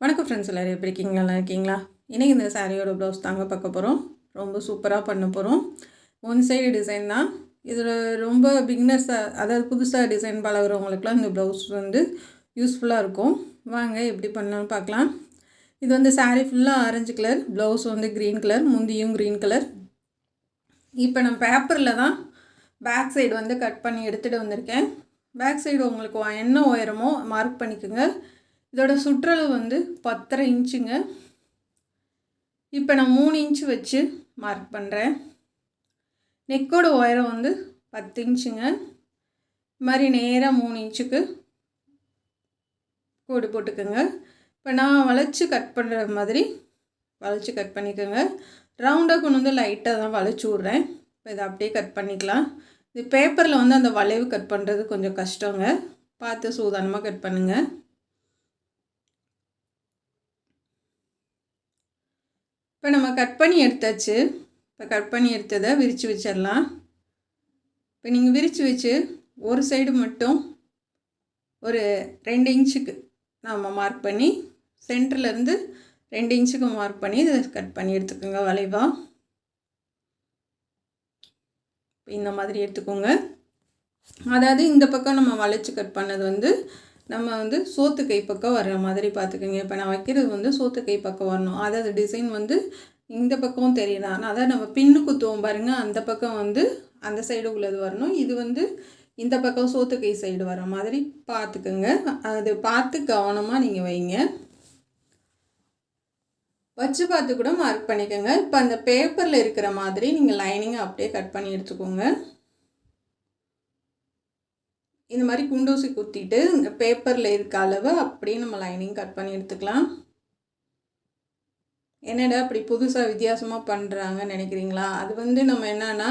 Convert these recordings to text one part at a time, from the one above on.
வணக்கம் ஃப்ரெண்ட்ஸ், எல்லோரும் எப்படி இருக்கீங்க? நல்லா இருக்கீங்களா? இன்றைக்கி இந்த சாரியோட ப்ளவுஸ் தாங்க பார்க்க போகிறோம். ரொம்ப சூப்பராக பண்ண போகிறோம். ஒன் சைடு டிசைன் தான். இதில் ரொம்ப பிகினர்ஸாக, அதாவது புதுசாக டிசைன் பழகிறவங்களுக்குலாம் இந்த ப்ளவுஸ் யூஸ்ஃபுல்லாக இருக்கும். வாங்க எப்படி பண்ணலான்னு பார்க்கலாம். இது சாரீ ஃபுல்லாக orange colour, blouse green colour, முந்தியும் க்ரீன் கலர். இப்போ நான் பேப்பரில் தான் பேக் சைடு கட் பண்ணி எடுத்துகிட்டு வந்திருக்கேன். பேக் சைடு உங்களுக்கு என்ன உயரமோ மார்க் பண்ணிக்கோங்க. இதோட சுற்றளவு 10.5 இன்ச்சுங்க. இப்போ நான் 3 இன்ச்சு வச்சு மார்க் பண்ணுறேன். நெக்கோட உயரம் 10 இன்ச்சுங்க. இது மாதிரி நேராக 3 இன்ச்சுக்கு கோடு போட்டுக்கோங்க. இப்போ நான் வளைச்சி கட் பண்ணுற மாதிரி வளைச்சி கட் பண்ணிக்கோங்க. ரவுண்டாக கொண்டு லைட்டாக தான் வளைச்சி விட்றேன். இப்போ இதை அப்படியே கட் பண்ணிக்கலாம். இது பேப்பரில் அந்த வளைவு கட் பண்ணுறது கொஞ்சம் கஷ்டங்க. பார்த்து சூதானமாக கட் பண்ணுங்கள். இப்போ நம்ம கட் பண்ணி எடுத்தாச்சு. இப்போ கட் பண்ணி எடுத்ததை விரித்து வச்சிடலாம். இப்போ நீங்கள் விரித்து வச்சு ஒரு சைடு மட்டும் ஒரு 2 இன்ச்சுக்கு நம்ம மார்க் பண்ணி, சென்டர்லேருந்து 2 இன்ச்சுக்கு மார்க் பண்ணி இதை கட் பண்ணி எடுத்துக்கோங்க வளைவாக. இந்த மாதிரி எடுத்துக்கோங்க. அதாவது இந்த பக்கம் நம்ம வளைச்சி கட் பண்ணது நம்ம சோத்து கை பக்கம் வர்ற மாதிரி பார்த்துக்கோங்க. இப்போ நான் வைக்கிறது சோத்து கை பக்கம் வரணும். அதாவது டிசைன் இந்த பக்கம் தெரியலாம். அதாவது நம்ம பின்னு குத்துவோம் பாருங்கள், அந்த பக்கம் அந்த சைடு உள்ளது வரணும். இது இந்த பக்கம் சோத்து கை சைடு வர மாதிரி பார்த்துக்கோங்க. அது பார்த்து கவனமாக நீங்கள் வைங்க. வச்சு பார்த்து கூட மார்க் பண்ணிக்கோங்க. இப்போ அந்த பேப்பரில் இருக்கிற மாதிரி நீங்கள் லைனிங்கை அப்படியே கட் பண்ணி எடுத்துக்கோங்க. இந்த மாதிரி குண்டூசி குத்திட்டு இந்த பேப்பரில் இருக்க அளவு அப்படியே நம்ம லைனிங் கட் பண்ணி எடுத்துக்கலாம். என்னடா அப்படி புதுசாக வித்தியாசமாக பண்ணுறாங்கன்னு நினைக்கிறீங்களா? அது நம்ம என்னன்னா,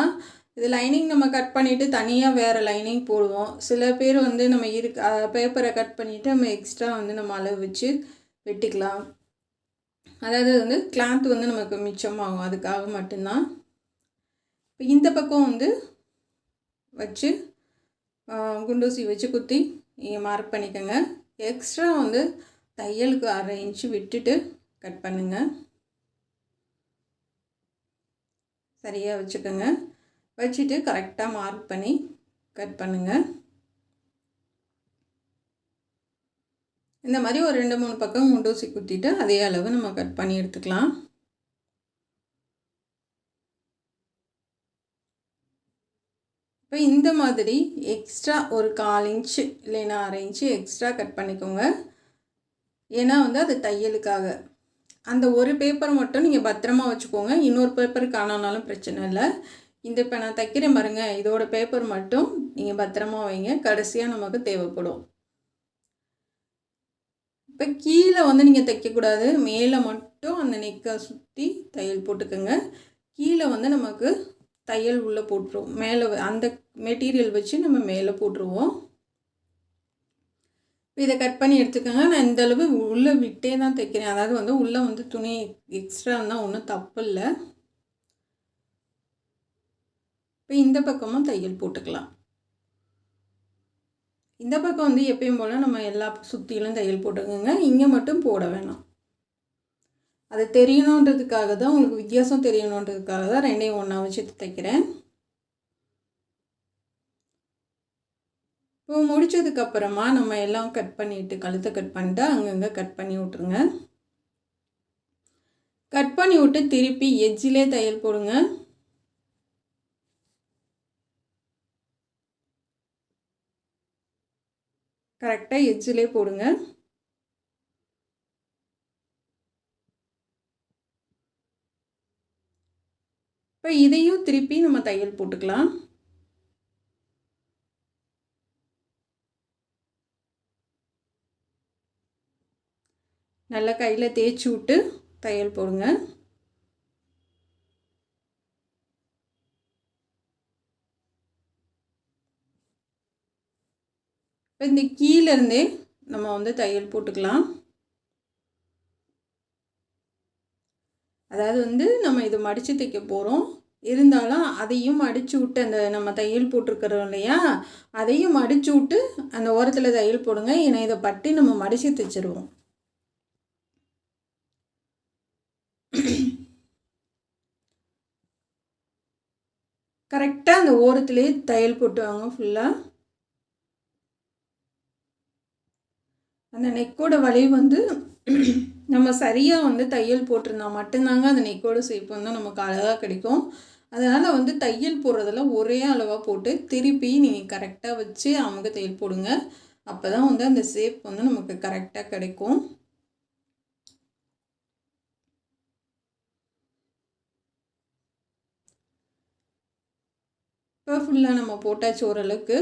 இது லைனிங் நம்ம கட் பண்ணிவிட்டு தனியாக வேறு லைனிங் போடுவோம். சில பேர் நம்ம பேப்பரை கட் பண்ணிவிட்டு நம்ம எக்ஸ்ட்ரா நம்ம அளவு வச்சு வெட்டிக்கலாம். அதாவது கிளாத் நமக்கு மிச்சமாகும். அதுக்காக மட்டும்தான். இப்போ இந்த பக்கம் வச்சு குண்டூசி வச்சு குத்தி நீங்கள் மார்க் பண்ணிக்கோங்க. எக்ஸ்ட்ரா தையலுக்கு 1/2 இன்ச்சு விட்டுட்டு கட் பண்ணுங்கள். சரியாக வச்சுக்கோங்க. வச்சுட்டு கரெக்டாக மார்க் பண்ணி கட் பண்ணுங்கள். இந்த மாதிரி ஒரு 2-3 பக்கம் குண்டூசி குத்திட்டு அதே அளவு நம்ம கட் பண்ணி எடுத்துக்கலாம். இப்போ இந்த மாதிரி எக்ஸ்ட்ரா ஒரு 1/4 இன்ச்சு இல்லைன்னா 1/2 இன்ச்சு எக்ஸ்ட்ரா கட் பண்ணிக்கோங்க. ஏன்னா அது தையலுக்காக. அந்த ஒரு பேப்பர் மட்டும் நீங்கள் பத்திரமா வச்சுக்கோங்க. இன்னொரு பேப்பர் காணானாலும் பிரச்சனை இல்லை. இப்போ நான் தைக்கிறேன் பாருங்கள், இதோட பேப்பர் மட்டும் நீங்கள் பத்திரமா வைங்க. கடைசியாக நமக்கு தேவைப்படும். இப்போ கீழே நீங்கள் தைக்கக்கூடாது. மேலே மட்டும் அந்த நெக்கை சுற்றி தையல் போட்டுக்கோங்க. கீழே நமக்கு தையல் உள்ளே போட்டுருவோம். மேலே அந்த மெட்டீரியல் வச்சு நம்ம மேலே போட்டுருவோம். இதை கட் பண்ணி எடுத்துக்கோங்க. நான் இந்த அளவு உள்ளே விட்டே தான் தைக்கிறேன். அதாவது உள்ளே துணி எக்ஸ்ட்ரா இருந்தால் ஒன்றும் தப்பு இல்லை. இப்போ இந்த பக்கமும் தையல் போட்டுக்கலாம். இந்த பக்கம் எப்பயும் போல் நம்ம எல்லா சுற்றிலும் தையல் போட்டுக்கோங்க. இங்கே மட்டும் போட வேணாம். அது தெரியணுன்றதுக்காக தான், உங்களுக்கு வித்தியாசம் தெரியணுன்றதுக்காக தான் 2ஐயும் ஒன்றா வச்சு தைக்கிறேன். இப்போ முடித்ததுக்கப்புறமா நம்ம எல்லாம் கட் பண்ணிவிட்டு, கழுத்தை கட் பண்ணிட்டு அங்கங்கே கட் பண்ணி விட்ருங்க. கட் பண்ணி விட்டு திருப்பி எட்ஜிலே தையல் போடுங்க. கரெக்டாக எட்ஜிலே போடுங்க. இப்போ இதையும் திருப்பி நம்ம தையல் போட்டுக்கலாம். நல்லா கையில் தேய்ச்சி விட்டு தையல் போடுங்க. இப்போ இந்த கீழேருந்தே நம்ம தையல் போட்டுக்கலாம். அதாவது நம்ம இதை மடித்து தைக்க போகிறோம். இருந்தாலும் அதையும் மடித்து விட்டு, அந்த நம்ம தையல் போட்டிருக்கிறோம் இல்லையா, அதையும் மடித்து விட்டு அந்த ஓரத்தில் தையல் போடுங்க. ஏன்னா இதை பட்டி நம்ம மடித்து தைச்சிருவோம். கரெக்டாக அந்த ஓரத்துலேயே தையல் போட்டு வாங்க ஃபுல்லாக. அந்த நெக்கோட வளைவு வந்து நம்ம சரியாக வந்து தையல் போட்டிருந்தா மட்டும்தாங்க அந்த நெக்கோட ஷேப் வந்து நமக்கு அழகாக கிடைக்கும். அதனால் வந்து தையல் போடுறதில் ஒரே அளவாக போட்டு திருப்பி நீங்கள் கரெக்டாக வச்சு அமுக தையல் போடுங்க. அப்போ தான் வந்து அந்த ஷேப் வந்து நமக்கு கரெக்டாக கிடைக்கும். இப்போ ஃபுல்லாக நம்ம போட்டாச்சு ஓரளவுக்கு.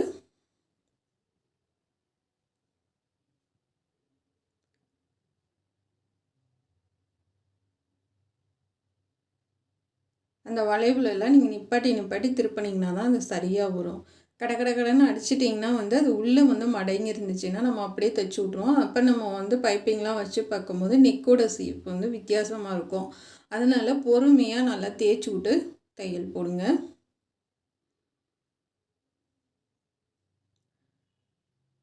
அந்த வளைவுலலாம் நீங்கள் நிப்பாட்டி திருப்பினீங்கன்னா தான் அது சரியாக வரும். கடைன்னு அடிச்சிட்டிங்கன்னா வந்து அது உள்ளே வந்து மடங்கி இருந்துச்சுன்னா நம்ம அப்படியே தைச்சி விட்ருவோம். அப்போ நம்ம வந்து பைப்பிங்லாம் வச்சு பார்க்கும்போது நெக்கோட ஷேப் வந்து வித்தியாசமாக இருக்கும். அதனால் பொறுமையாக நல்லா தேய்ச்சி விட்டு தையல் போடுங்க.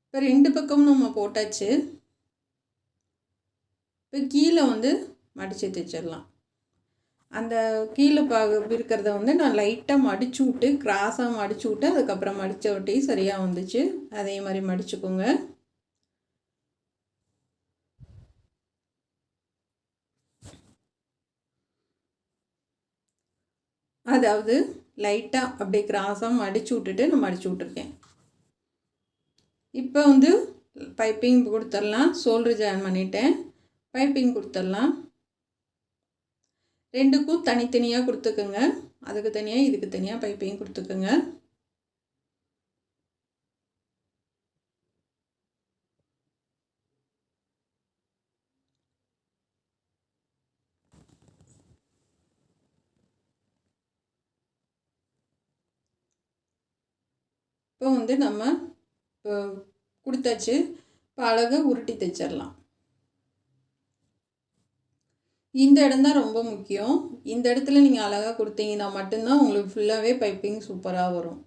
இப்போ 2 பக்கமும் நம்ம போட்டாச்சு. இப்போ கீழே வந்து மடித்து தைச்சிடலாம். அந்த கீழே இருக்கிறத வந்து நான் லைட்டாக மடித்து விட்டு கிராஸாக மடித்து விட்டு அதுக்கப்புறம் மடித்த ஒட்டி சரியாக வந்துச்சு. அதே மாதிரி மடிச்சுக்கோங்க. அதாவது லைட்டாக அப்படியே கிராஸாக மடித்து விட்டுட்டு நான் மடித்து விட்ருக்கேன். இப்போ வந்து பைப்பிங் கொடுத்துடலாம். ஷோல்டர் ஜாயின் பண்ணிவிட்டேன். பைப்பிங் கொடுத்துடலாம். 2க்கும் தனித்தனியாக கொடுத்துக்குங்க. அதுக்கு தனியாக இதுக்கு தனியாக பைப்பிங் கொடுத்துக்குங்க. இப்போ வந்து நம்ம கொடுத்தாச்சு. இப்போ அழகாக உருட்டி தைச்சிடலாம். இந்த இடம் தான் ரொம்ப முக்கியம். இந்த இடத்துல நீங்கள் அழகாக கொடுத்தீங்கன்னா மட்டும்தான் உங்களுக்கு ஃபுல்லாகவே பைப்பிங் சூப்பராக வரும்.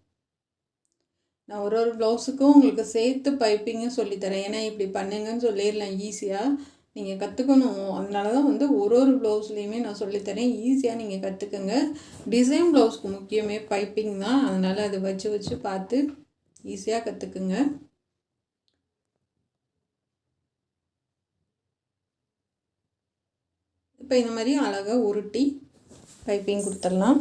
நான் ஒரு ப்ளவுஸுக்கும் உங்களுக்கு சேர்த்து பைப்பிங்கும் சொல்லித்தரேன். ஏன்னா இப்படி பண்ணுங்கன்னு சொல்லிடலாம் ஈஸியாக. நீங்கள் கற்றுக்கணும். அதனால தான் வந்து ஒரு ப்ளவுஸ்லேயுமே நான் சொல்லித்தரேன். ஈஸியாக நீங்கள் கற்றுக்குங்க. டிசைன் ப்ளவுஸ்க்கு முக்கியமே பைப்பிங் தான். அதனால் அதை வச்சு பார்த்து ஈஸியாக கற்றுக்குங்க. இப்போ இந்த மாதிரி அழகாக உருட்டி பைப்பிங் கொடுத்துடலாம்.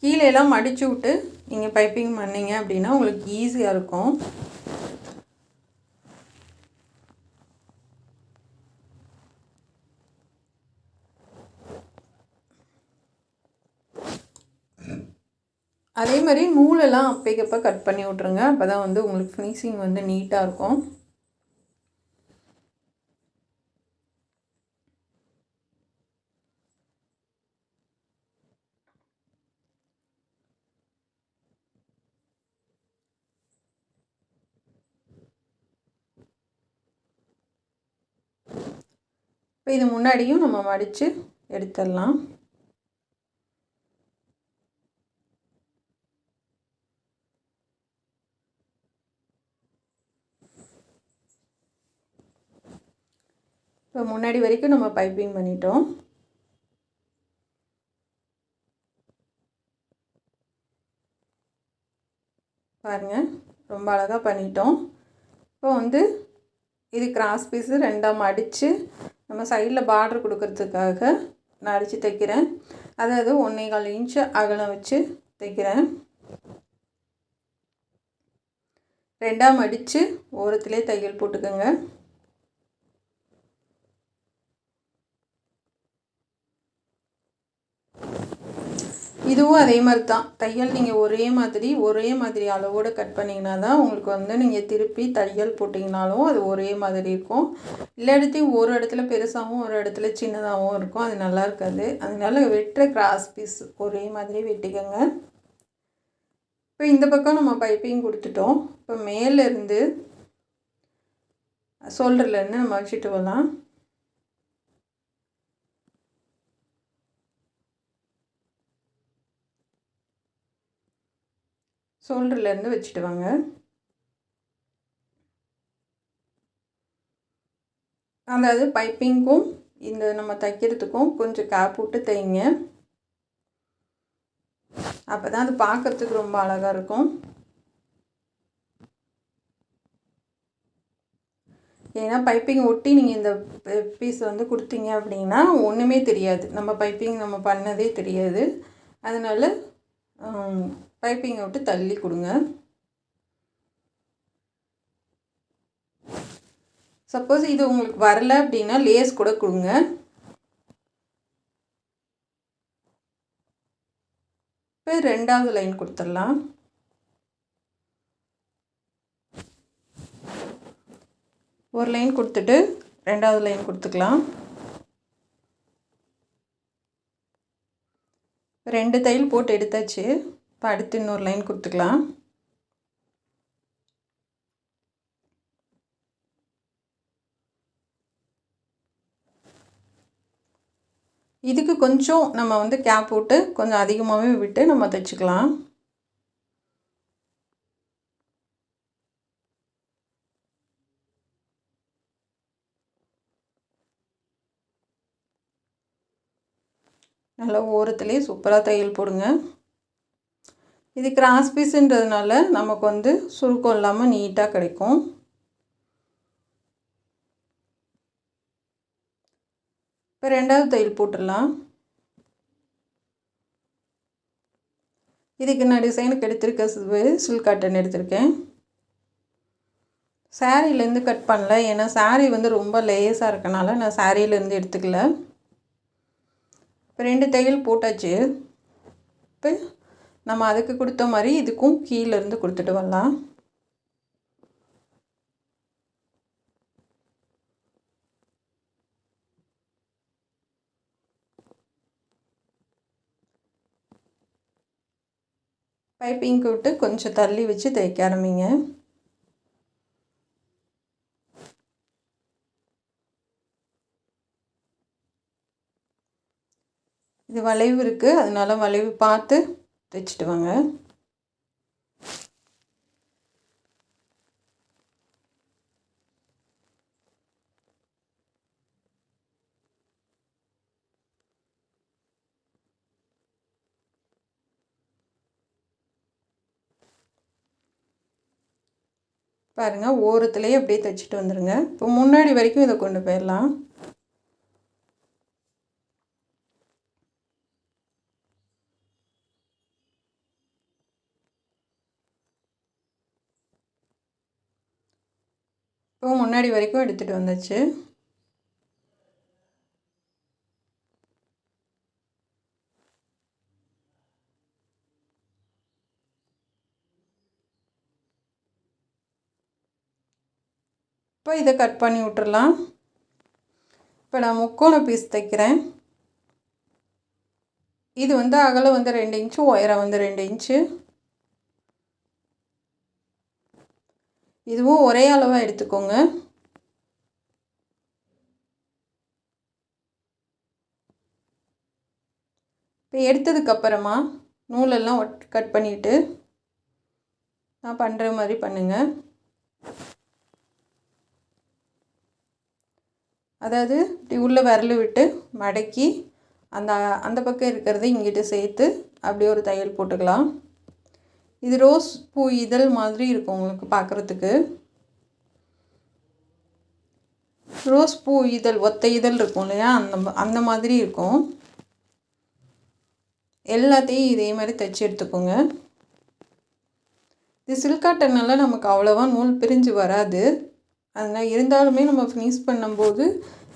கீழேலாம் மடித்து விட்டு நீங்கள் பைப்பிங் பண்ணிங்க அப்படின்னா உங்களுக்கு ஈஸியாக இருக்கும். அதே மாதிரி நூலெல்லாம் அப்பைக்கப்போ கட் பண்ணி விட்ருங்க. அப்போ தான் வந்து உங்களுக்கு ஃபினிஷிங் வந்து நீட்டாக இருக்கும். இப்போ இது முன்னாடியும் நம்ம மடித்து எடுத்துடலாம். இப்போ முன்னாடி வரைக்கும் நம்ம பைப்பிங் பண்ணிட்டோம். பாருங்கள், ரொம்ப அழகாக பண்ணிட்டோம். இப்போ வந்து இது கிராஸ் பீஸு 2ஆக மடித்து நம்ம சைடில் பார்டர் கொடுக்கறதுக்காக நான் அடித்து தைக்கிறேன். அதாவது 1.25 இன்ச்சு அகலம் வச்சு தைக்கிறேன். 2ஆக மடித்து ஓரத்துலேயே தையல் போட்டுக்கோங்க. இதுவும் அதே மாதிரி தான். தையல் நீங்கள் ஒரே மாதிரி அளவோடு கட் பண்ணிங்கன்னா தான் உங்களுக்கு வந்து நீங்கள் திருப்பி தையல் போட்டிங்கனாலும் அது ஒரே மாதிரி இருக்கும். இல்லாட்டி ஒரு இடத்துல பெருசாகவும் ஒரு இடத்துல சின்னதாகவும் இருக்கும். அது நல்லா இருக்காது. அதனால வெட்டுற கிராஸ் பீஸ் ஒரே மாதிரி வெட்டிக்கோங்க. இப்போ இந்த பக்கம் நம்ம பைப்பிங் கொடுத்துட்டோம். இப்போ மேலேருந்து ஷோல்டர்லேருந்து நம்ம வச்சுட்டு வரலாம். ஷோல்டர்லேருந்து வச்சுட்டு வாங்க. அதாவது பைப்பிங்க்கும் இந்த நம்ம தைக்கிறதுக்கும் கொஞ்சம் கேப் விட்டு தைங்க. அப்போ தான் அது பார்க்குறதுக்கு ரொம்ப அழகாக இருக்கும். ஏன்னா பைப்பிங் ஒட்டி நீங்கள் இந்த பீஸ் வந்து கொடுத்தீங்க அப்படின்னா ஒன்றுமே தெரியாது, நம்ம பைப்பிங் நம்ம பண்ணதே தெரியாது. அதனால் பைப்பிங்கை விட்டு தள்ளி கொடுங்க. சப்போஸ் இது உங்களுக்கு வரல அப்படின்னா லேஸ் கூட கொடுங்க. இப்போ 2வது லைன் கொடுத்துடலாம். ஒரு லைன் கொடுத்துட்டு 2வது லைன் கொடுத்துக்கலாம். 2 தையல் போட்டு எடுத்தாச்சு. இப்போ அடுத்து இன்னொரு லைன் கொடுத்துக்கலாம். இதுக்கு கொஞ்சம் நம்ம வந்து கேப் போட்டு கொஞ்சம் அதிகமாகவே விட்டு நம்ம தைச்சிக்கலாம். நல்லா ஓரத்துலேயே சூப்பராக தையல் போடுங்க. இது கிராஸ் பீஸுன்றதுனால நமக்கு வந்து சுருக்கம் இல்லாமல் நீட்டாக கிடைக்கும். இப்போ 2வது தையல் போட்டுடலாம். இதுக்கு நான் டிசைனுக்கு எடுத்திருக்க சில்க் காட்டன் எடுத்திருக்கேன். சாரீலேருந்து கட் பண்ணல, ஏன்னா சாரீ வந்து ரொம்ப லேஸாக இருக்கனால நான் சாரீலேருந்து எடுத்துக்கல. இப்போ 2 தையல் போட்டாச்சு. இப்போ நம்ம அதுக்கு கொடுத்த மாதிரி இதுக்கும் கீழேருந்து கொடுத்துட்டு வரலாம். பைப்பிங் விட்டு கொஞ்சம் தள்ளி வச்சு தைக்க ஆரம்பிங்க. இது வளைவு இருக்குது, அதனால வளைவு பார்த்து தைச்சிட்டு வாங்க. பாருங்கள், ஓரத்துலேயே அப்படியே தைச்சிட்டு வந்துடுங்க. இப்போ முன்னாடி வரைக்கும் இதை கொண்டு போயிடலாம். இப்போ முன்னாடி வரைக்கும் எடுத்துகிட்டு வந்தாச்சு. இப்போ இதை கட் பண்ணி விட்டுறலாம். இப்போ நான் முக்கோண பீஸ் தைக்கிறேன். இது வந்து அகலம் வந்து 2 இன்ச்சு, உயரம் வந்து 2 இன்ச்சு. இதுவும் ஒரே அளவாக எடுத்துக்கோங்க. இப்போ எடுத்ததுக்கப்புறமா நூலெல்லாம் கட் பண்ணிவிட்டு நான் பண்ணுற மாதிரி பண்ணுங்கள். அதாவது இப்படி உள்ள விரல் விட்டு மடக்கி அந்த பக்கம் இருக்கிறத இங்கிட்டு சேர்த்து அப்படியே ஒரு தையல் போட்டுக்கலாம். இது ரோஸ் பூ இதழ் மாதிரி இருக்கும் உங்களுக்கு பார்க்குறதுக்கு. ரோஸ் பூ இதழ் ஒத்த இதழ் இருக்கும் இல்லையா, அந்த மாதிரி இருக்கும். எல்லாத்தையும் இதே மாதிரி தைச்சி எடுத்துக்கோங்க. இது சில்க் காட்டன்னால நமக்கு அவ்வளோவா நூல் பிரிஞ்சு வராது. அதனால் இருந்தாலுமே நம்ம ஃபினிஷ் பண்ணும்போது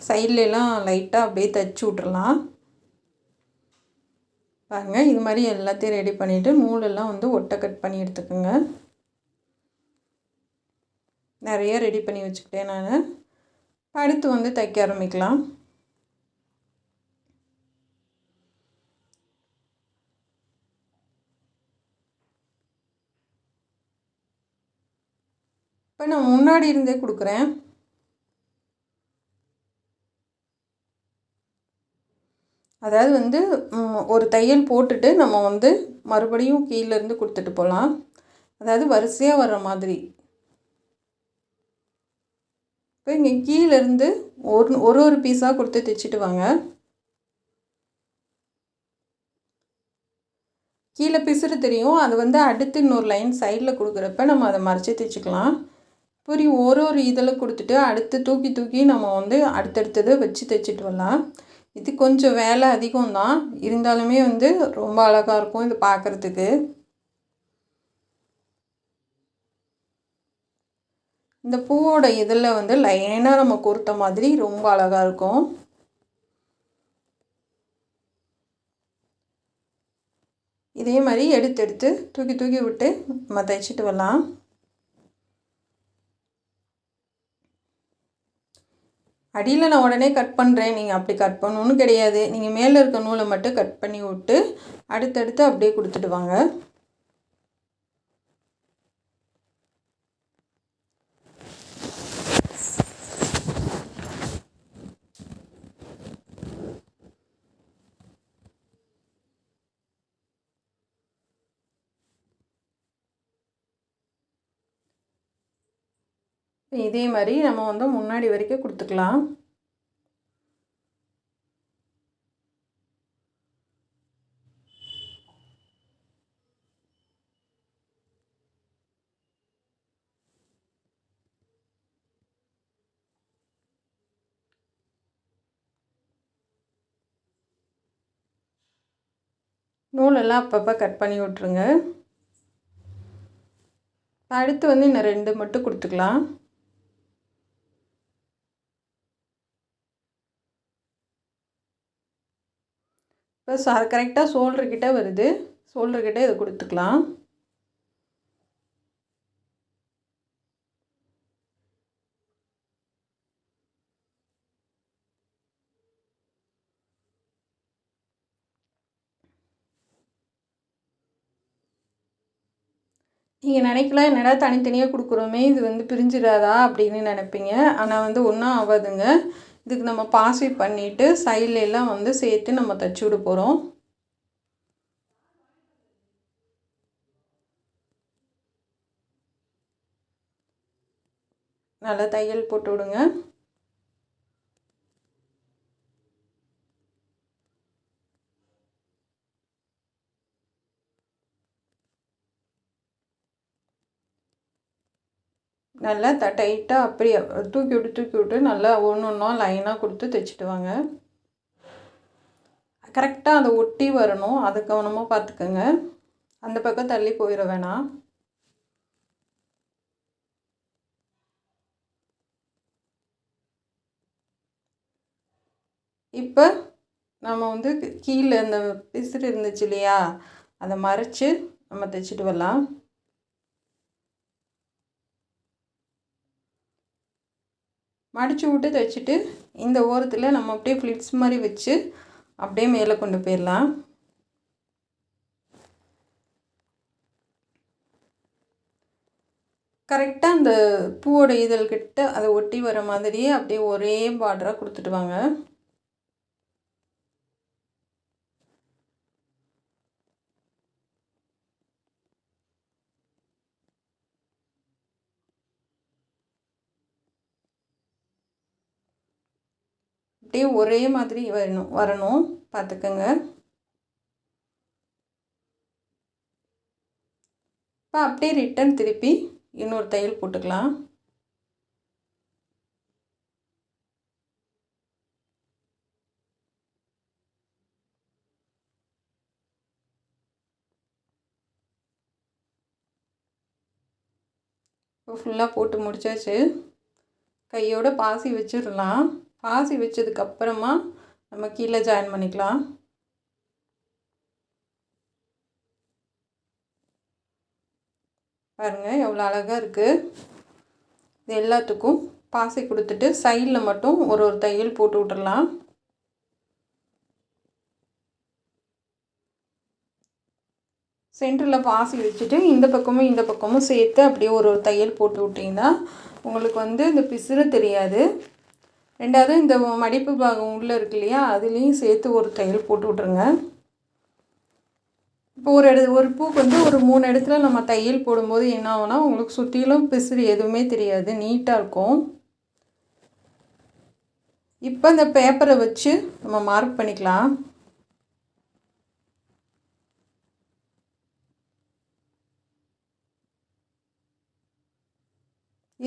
சைட்லலாம் லைட்டாக அப்படியே தைச்சி விட்றலாம். பாருங்கள், இது மாதிரி எல்லாத்தையும் ரெடி பண்ணிவிட்டு நூலெல்லாம் வந்து ஒட்டை கட் பண்ணி எடுத்துக்கோங்க. நிறைய ரெடி பண்ணி வச்சுக்கிட்டேன் நான். அடுத்து வந்து தைக்க ஆரம்பிக்கலாம். இப்போ நான் முன்னாடி இருந்தே கொடுக்குறேன். அதாவது வந்து ஒரு தையல் போட்டுட்டு நம்ம வந்து மறுபடியும் கீழேருந்து கொடுத்துட்டு போகலாம். அதாவது வரிசையாக வர்ற மாதிரி. இப்போ இங்கே கீழேருந்து ஒரு பீஸாக கொடுத்து தைச்சிட்டு வாங்க. கீழே பிசுறு தெரியும், அது அடுத்து இன்னொரு லைன் சைடில் கொடுக்குறப்ப நம்ம அதை மறைச்சி தைச்சிக்கலாம். இப்படி ஒரு இதில் கொடுத்துட்டு அடுத்து தூக்கி தூக்கி நம்ம அடுத்தடுத்தது வச்சு தைச்சிட்டு வரலாம். இது கொஞ்சம் வேலை அதிகம்தான், இருந்தாலுமே ரொம்ப அழகாக இருக்கும் இது பார்க்குறதுக்கு. இந்த பூவோட இதில் லைனாக நம்ம கோர்த்த மாதிரி ரொம்ப அழகாக இருக்கும். இதே மாதிரி எடுத்து தூக்கி தூக்கி விட்டு நம்ம தைச்சிட்டு வரலாம். அடியில் நான் உடனே கட் பண்ணுறேன், நீங்கள் அப்படி கட் பண்ணணுன்னு கிடையாது. நீங்கள் மேலே இருக்க நூலை மட்டும் கட் பண்ணி விட்டு அடுத்தடுத்து அப்படியே கொடுத்துட்டு வாங்க. இதே மாதிரி நம்ம முன்னாடி வரைக்கும் கொடுத்துக்கலாம். நூலெல்லாம் அப்பப்போ கட் பண்ணி விட்ருங்க. அடுத்து இன்னும் 2 மட்டும் கொடுத்துக்கலாம். இப்போ கரெக்டாக ஷோல்டர்கிட்ட வருது, ஷோல்டர்கிட்ட இதை கொடுத்துக்கலாம். நீங்கள் நினைக்கலாம், என்னடா தனித்தனியாக கொடுக்குறோமே, இது பிரிஞ்சிடாதா அப்படின்னு நினைப்பீங்க. ஆனால் ஒன்றும் ஆகாதுங்க. இதுக்கு நம்ம பாசி பண்ணிவிட்டு சைட்லெலாம் சேர்த்து நம்ம தைச்சி விட போகிறோம். நல்லா தையல் போட்டு விடுங்க. நல்லா டைட்டாக அப்படியே தூக்கி விட்டு நல்லா ஒன்றா லைனாக கொடுத்து தைச்சிட்டு வாங்க. கரெக்டாக அதை ஒட்டி வரணும், அதை கவனமாக பார்த்துக்கோங்க. அந்த பக்கம் தள்ளி போயிட வேணாம். இப்போ நம்ம கீழே இந்த பிசுறு இருந்துச்சு இல்லையா, அதை மறைச்சி நம்ம தைச்சிட்டு வரலாம். மடித்து விட்டு தைச்சிட்டு இந்த ஓரத்தில் நம்ம அப்படியே ஃப்ளிட்ஸ் மாதிரி வச்சு அப்படியே மேலே கொண்டு போயிடலாம். கரெக்டாக அந்த பூவோட இதழ்கிட்ட அதை ஒட்டி வர மாதிரியே அப்படியே ஒரே பார்டராக கொடுத்துட்டு வாங்க. அப்படியே ஒரே மாதிரி வரணும் பார்த்துக்கோங்க. இப்போ அப்படியே ரிட்டன் திருப்பி இன்னொரு தையல் போட்டுக்கலாம். இப்போ ஃபுல்லாக போட்டு முடிச்சாச்சு. கையோட பாசி வச்சிடலாம். பாசி வச்சதுக்கப்புறமா நம்ம கீழே ஜாயின் பண்ணிக்கலாம். பாருங்கள் எவ்வளோ அழகாக இருக்குது. இது எல்லாத்துக்கும் பாசி கொடுத்துட்டு சைடில் மட்டும் ஒரு தையல் போட்டு விட்டுடலாம். சென்டரில் பாசி வச்சுட்டு இந்த பக்கமும் சேர்த்து அப்படியே ஒரு தையல் போட்டு விட்டிங்கன்னா உங்களுக்கு இந்த பிசுறு தெரியாது. ரெண்டாவது இந்த மடிப்பு பாகம் உள்ளே இருக்கு இல்லையா, அதுலேயும் சேர்த்து ஒரு தையல் போட்டு விட்ருங்க. இப்போ ஒரு பூக்கு ஒரு 3 இடத்துல நம்ம தையல் போடும்போது என்ன ஆகும்னா உங்களுக்கு சுற்றிலும் பிசுறு எதுவுமே தெரியாது, நீட்டாக இருக்கும். இப்போ இந்த பேப்பரை வச்சு நம்ம மார்க் பண்ணிக்கலாம்.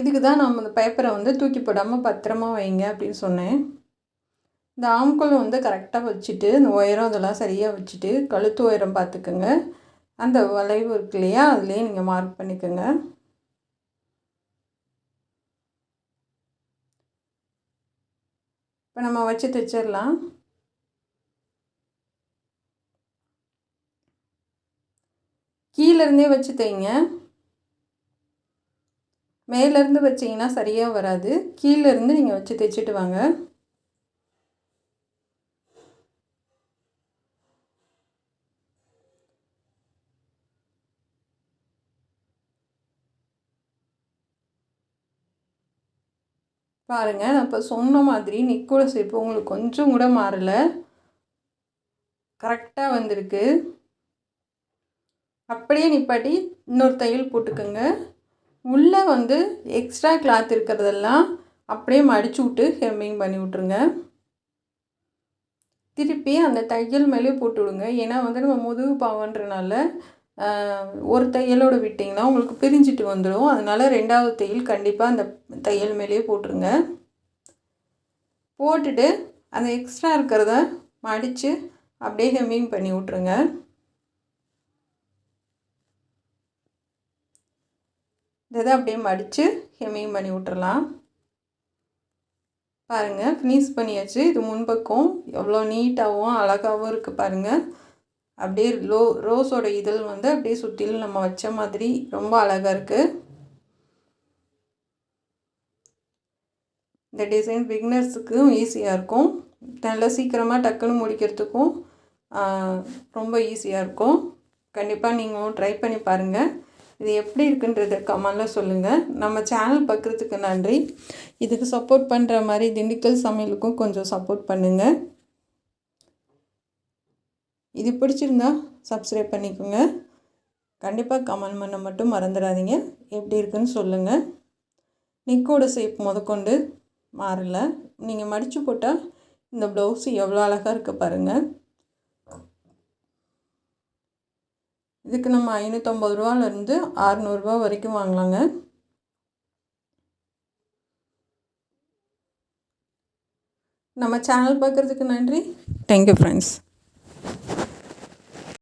இதுக்கு தான் நம்ம இந்த பேப்பரை வந்து தூக்கி போடாமல் பத்திரமா வைங்க அப்படின்னு சொன்னேன். இந்த ஆம்கோல் வந்து கரெக்டாக வச்சுட்டு இந்த உயரம் இதெல்லாம் சரியாக வச்சுட்டு கழுத்து உயரம் பார்த்துக்குங்க. அந்த வளைவு இருக்கு இல்லையா, அதுலேயே நீங்கள் மார்க் பண்ணிக்கோங்க. இப்போ நம்ம வச்சு தைச்சிடலாம். கீழேருந்தே வச்சு தைங்க. மேலேருந்து வச்சிங்கன்னா சரியாக வராது. கீழேருந்து நீங்கள் வச்சு தைச்சிட்டு வாங்க. பாருங்கள், நான் இப்போ சொன்ன மாதிரி நிக்கோட ஷேப்பு உங்களுக்கு கொஞ்சம் கூட மாறலை, கரெக்டாக வந்திருக்கு. அப்படியே நிப்பாட்டி இன்னொரு தையல் போட்டுக்கோங்க. உள்ளே வந்து எக்ஸ்ட்ரா கிளாத் இருக்கிறதெல்லாம் அப்படியே மடிச்சு விட்டு ஹெம்மிங் பண்ணி விட்ருங்க. திருப்பி அந்த தையல் மேலே போட்டு விடுங்க. ஏன்னா வந்து நம்ம முதுகு பாவன்றனால ஒரு தையலோடு விட்டிங்கன்னா உங்களுக்கு பிரிஞ்சிட்டு வந்துடும். அதனால் 2வது தையல் கண்டிப்பாக அந்த தையல் மேலேயே போட்டுருங்க. போட்டுட்டு அந்த எக்ஸ்ட்ரா இருக்கிறத மடித்து அப்படியே ஹெம்மிங் பண்ணி விட்ருங்க. இதை அப்படியே மடித்து ஹெம்மிங் பண்ணி விட்டுறலாம். பாருங்கள், ஃபினிஷ் பண்ணியாச்சு. இது முன்பக்கம் எவ்வளோ நீட்டாகவும் அழகாகவும் இருக்குது பாருங்கள். அப்படியே ரோஸோட இதழ் வந்து அப்படியே சுற்றிலும் நம்ம வச்ச மாதிரி ரொம்ப அழகாக இருக்குது. இந்த டிசைன் பிகினர்ஸுக்கும் ஈஸியாக இருக்கும். நல்லா சீக்கிரமாக டக்குன்னு முடிக்கிறதுக்கும் ரொம்ப ஈஸியாக இருக்கும். கண்டிப்பாக நீங்களும் ட்ரை பண்ணி பாருங்கள். இது எப்படி இருக்குன்றதை கமெண்டில் சொல்லுங்கள். நம்ம சேனல் பார்க்குறதுக்கு நன்றி. இதுக்கு சப்போர்ட் பண்ணுற மாதிரி திண்டுக்கல் சமையலுக்கும் கொஞ்சம் சப்போர்ட் பண்ணுங்கள். இது பிடிச்சிருந்தா சப்ஸ்கிரைப் பண்ணிக்கோங்க. கண்டிப்பாக கமெண்ட் பண்ண மட்டும் மறந்துடாதீங்க. எப்படி இருக்குன்னு சொல்லுங்கள். நிக்கோட ஷேப் முதற்கொண்டு மாறலை. நீங்கள் மடித்து போட்டால் இந்த ப்ளவுஸு எவ்வளோ அழகாக இருக்குது பாருங்கள். இதுக்கு நம்ம 550 ரூபாலேருந்து 600 ரூபா வரைக்கும் வாங்கலாங்க. நம்ம சேனல் பார்க்குறதுக்கு நன்றி. Thank you friends.